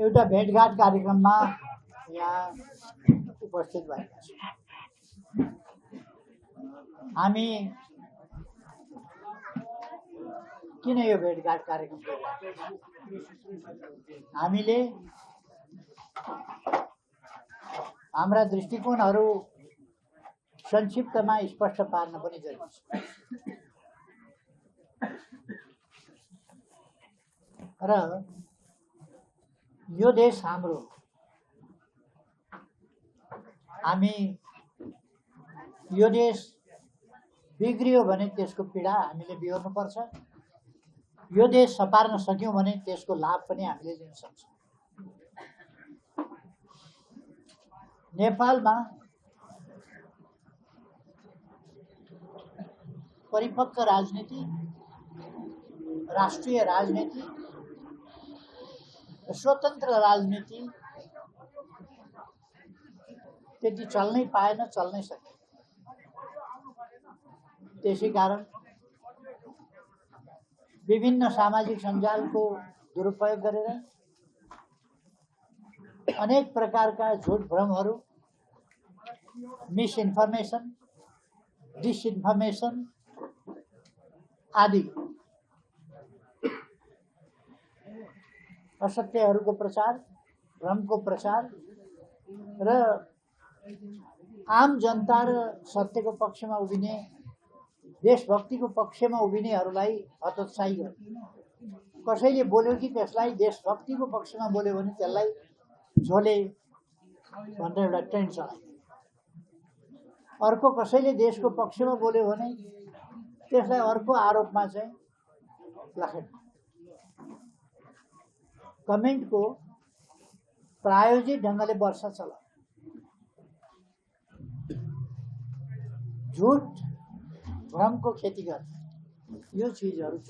एउटा भेटघाट कार्यक्रममा यहाँ उपस्थित भएका छौँ। हामी किन यो भेटघाट कार्यक्रम हामीले हाम्रा दृष्टिकोणहरू संक्षिप्तमा स्पष्ट पार्न पनि जरुरी छ र यो देश हाम्रो, हामी यो देश बिग्रियो भने त्यसको पीडा हामीले बिहोर्नुपर्छ। यो देश सपार्न सक्यौँ भने त्यसको लाभ पनि हामीले लिन सक्छौँ। नेपालमा परिपक्व राजनीति, राष्ट्रिय राजनीति, स्वतन्त्र राजनीति त्यति चल्नै पाएन, चल्नै सके। त्यसै कारण विभिन्न सामाजिक सञ्जालको दुरुपयोग गरेर अनेक प्रकारका झुट भ्रमहरू, मिसइन्फर्मेसन, डिसइन्फर्मेसन आदि असत्यहरूको प्रचार, भ्रमको प्रचार र आम जनता र सत्यको पक्षमा उभिने, देशभक्तिको पक्षमा उभिनेहरूलाई हतोत्साही गर्नु। कसैले बोल्यो कि त्यसलाई देशभक्तिको पक्षमा बोल्यो भने त्यसलाई झोले भनेर एउटा ट्रेन्ड चलाइयो। अर्को कसैले देशको पक्षमा बोल्यो भने त्यसलाई अर्को आरोपमा चाहिँ लखेट्नु। कमेन्टको प्रायोजित ढङ्गले वर्षा चलायो। झुट भ्रमको खेती गर्छ। यो चिजहरू छ।